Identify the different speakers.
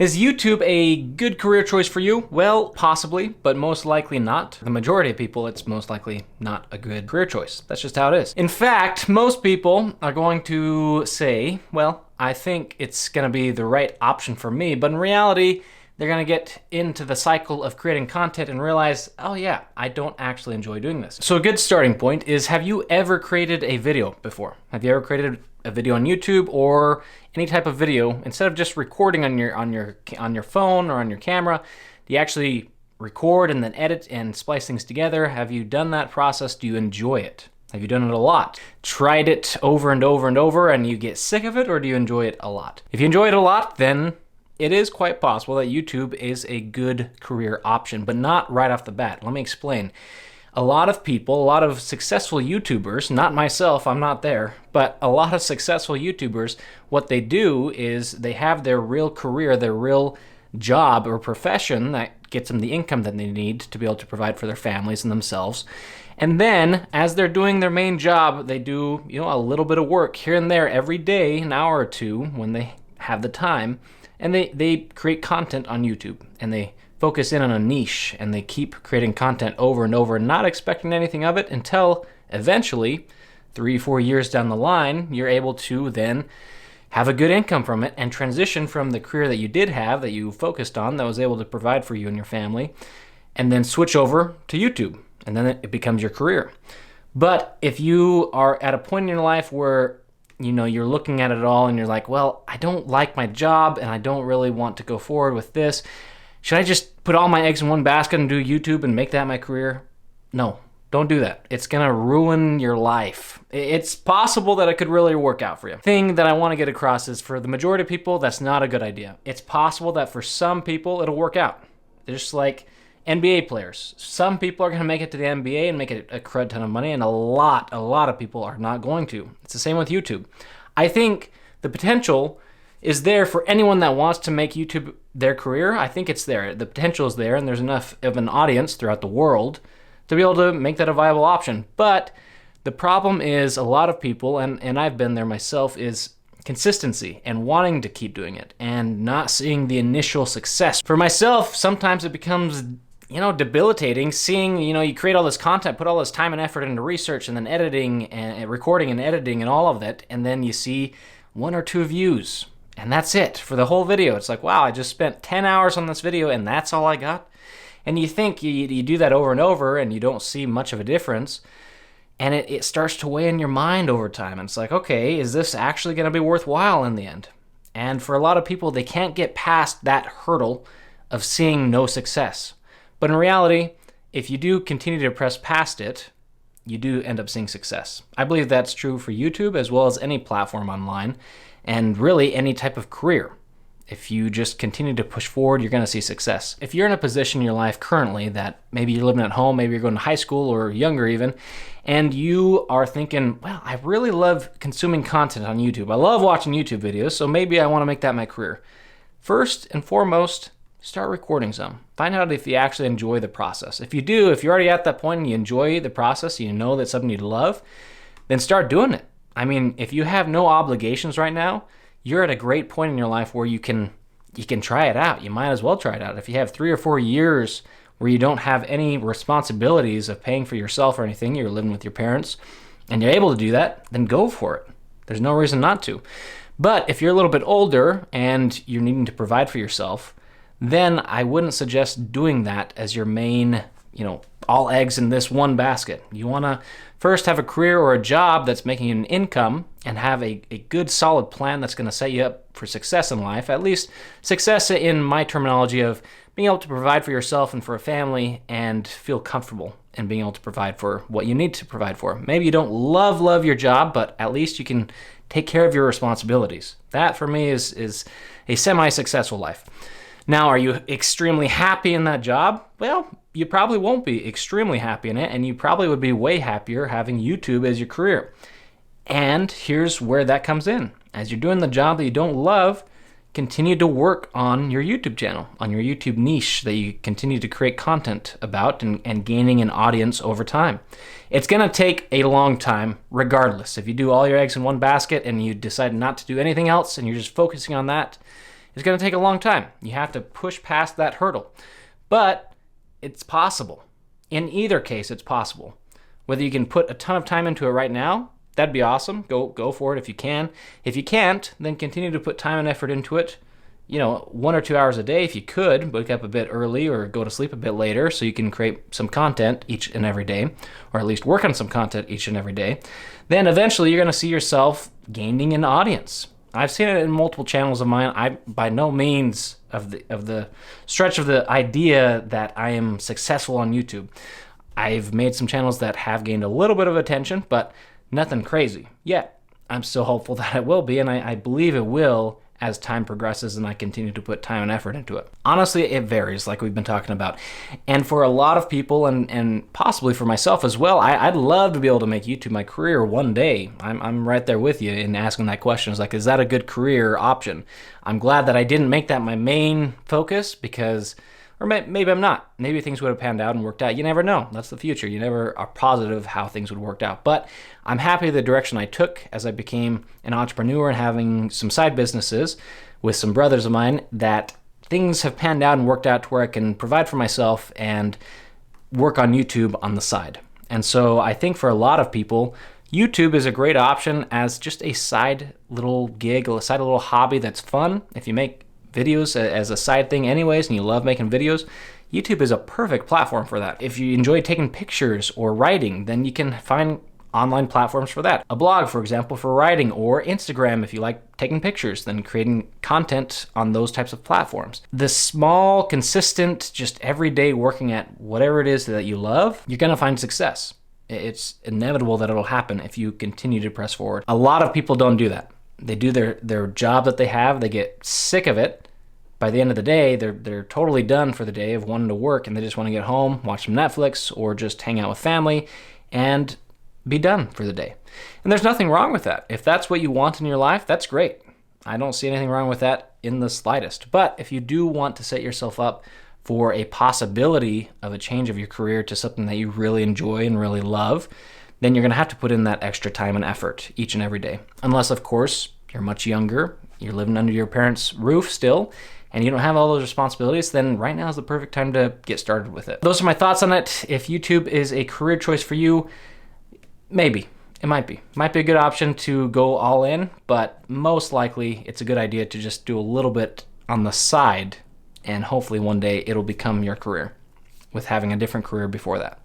Speaker 1: Is YouTube a good career choice for you? Well, possibly, but most likely not. The majority of people, it's most likely not a good career choice. That's just how it is. In fact, most people are going to say, well, I think it's gonna be the right option for me, but in reality, they're gonna get into the cycle of creating content and realize, oh yeah, I don't actually enjoy doing this. So a good starting point is, have you ever created a video before? Have you ever created a video on YouTube or any type of video? Instead of just recording on your phone or on your camera, do you actually record and then edit and splice things together? Have you done that process? Do you enjoy it? Have you done it a lot? Tried it over and over and over and you get sick of it, or do you enjoy it a lot? If you enjoy it a lot, then it is quite possible that YouTube is a good career option, but not right off the bat. Let me explain. A lot of people, a lot of successful YouTubers, not myself, I'm not there, but a lot of successful YouTubers, what they do is they have their real career, their real job or profession that gets them the income that they need to be able to provide for their families and themselves. And then, as they're doing their main job, they do, a little bit of work here and there every day, an hour or two when they have the time, and they create content on YouTube, and they focus in on a niche, and they keep creating content over and over, not expecting anything of it until eventually, 3-4 years down the line, you're able to then have a good income from it and transition from the career that you did have, that you focused on, that was able to provide for you and your family, and then switch over to YouTube, and then it becomes your career. But if you are at a point in your life where you're looking at it all and you're like, well, I don't like my job and I don't really want to go forward with this. Should I just put all my eggs in one basket and do YouTube and make that my career? No, don't do that. It's gonna ruin your life. It's possible that it could really work out for you. The thing that I wanna get across is, for the majority of people, that's not a good idea. It's possible that for some people, it'll work out. They're just like NBA players. Some people are gonna make it to the NBA and make a crud ton of money, and a lot of people are not going to. It's the same with YouTube. I think the potential is there for anyone that wants to make YouTube their career. I think it's there. The potential is there, and there's enough of an audience throughout the world to be able to make that a viable option. But the problem is, a lot of people, and I've been there myself, is consistency and wanting to keep doing it and not seeing the initial success. For myself, sometimes it becomes debilitating seeing, you create all this content, put all this time and effort into research and then editing and recording and editing and all of that, and then you see 1 or 2 views. And that's it for the whole video. It's like, wow, I just spent 10 hours on this video and that's all I got? And you think you do that over and over and you don't see much of a difference. And it starts to weigh in your mind over time. And it's like, okay, is this actually going to be worthwhile in the end? And for a lot of people, they can't get past that hurdle of seeing no success. But in reality, if you do continue to press past it, you do end up seeing success. I believe that's true for YouTube as well as any platform online, and really any type of career. If you just continue to push forward, you're going to see success. If you're in a position in your life currently that maybe you're living at home, maybe you're going to high school or younger even, and you are thinking, well, I really love consuming content on YouTube. I love watching YouTube videos, so maybe I want to make that my career. First and foremost, start recording some. Find out if you actually enjoy the process. If you do, if you're already at that point and you enjoy the process, you know that's something you love, then start doing it. I mean, if you have no obligations right now, you're at a great point in your life where you can try it out. You might as well try it out. If you have 3 or 4 years where you don't have any responsibilities of paying for yourself or anything, you're living with your parents, and you're able to do that, then go for it. There's no reason not to. But if you're a little bit older and you're needing to provide for yourself, then I wouldn't suggest doing that as your main, all eggs in this one basket. You want to first have a career or a job that's making you an income and have a good solid plan that's going to set you up for success in life, at least success in my terminology of being able to provide for yourself and for a family and feel comfortable in being able to provide for what you need to provide for. Maybe you don't love your job, but at least you can take care of your responsibilities. That for me is a semi-successful life. Now, are you extremely happy in that job? Well, you probably won't be extremely happy in it, and you probably would be way happier having YouTube as your career. And here's where that comes in. As you're doing the job that you don't love, continue to work on your YouTube channel, on your YouTube niche that you continue to create content about and gaining an audience over time. It's going to take a long time regardless. If you do all your eggs in one basket and you decide not to do anything else and you're just focusing on that, It's going to take a long time. You have to push past that hurdle. But it's possible. In either case, it's possible. Whether you can put a ton of time into it right now, that'd be awesome. Go for it if you can. If you can't, then continue to put time and effort into it. 1 or 2 hours a day if you could. Wake up a bit early or go to sleep a bit later so you can create some content each and every day, or at least work on some content each and every day. Then eventually you're going to see yourself gaining an audience. I've seen it in multiple channels of mine. I by no means of the stretch of the idea that I am successful on YouTube. I've made some channels that have gained a little bit of attention, but nothing crazy yet. I'm still hopeful that it will be, and I believe it will as time progresses and I continue to put time and effort into it. Honestly, it varies, like we've been talking about. And for a lot of people, and possibly for myself as well, I'd love to be able to make YouTube my career one day. I'm right there with you in asking that question. It's like, is that a good career option? I'm glad that I didn't make that my main focus because, or maybe I'm not. Maybe things would have panned out and worked out. You never know. That's the future. You never are positive how things would work out. But I'm happy with the direction I took as I became an entrepreneur and having some side businesses with some brothers of mine, that things have panned out and worked out to where I can provide for myself and work on YouTube on the side. And so I think for a lot of people, YouTube is a great option as just a side little gig, a side little hobby that's fun. If you make videos as a side thing anyways and you love making videos, YouTube is a perfect platform for that. If you enjoy taking pictures or writing, then you can find online platforms for that. A blog, for example, for writing, or Instagram if you like taking pictures, then creating content on those types of platforms. The small, consistent, just everyday working at whatever it is that you love, you're gonna find success. It's inevitable that it'll happen if you continue to press forward. A lot of people don't do that. They do their job that they have, they get sick of it. By the end of the day, they're totally done for the day of wanting to work, and they just want to get home, watch some Netflix, or just hang out with family, and be done for the day. And there's nothing wrong with that. If that's what you want in your life, that's great. I don't see anything wrong with that in the slightest. But if you do want to set yourself up for a possibility of a change of your career to something that you really enjoy and really love, then you're going to have to put in that extra time and effort each and every day. Unless, of course, you're much younger, you're living under your parents' roof still, and you don't have all those responsibilities, then right now is the perfect time to get started with it. Those are my thoughts on it. If YouTube is a career choice for you, maybe. It might be. Might be a good option to go all in, but most likely it's a good idea to just do a little bit on the side, and hopefully one day it'll become your career with having a different career before that.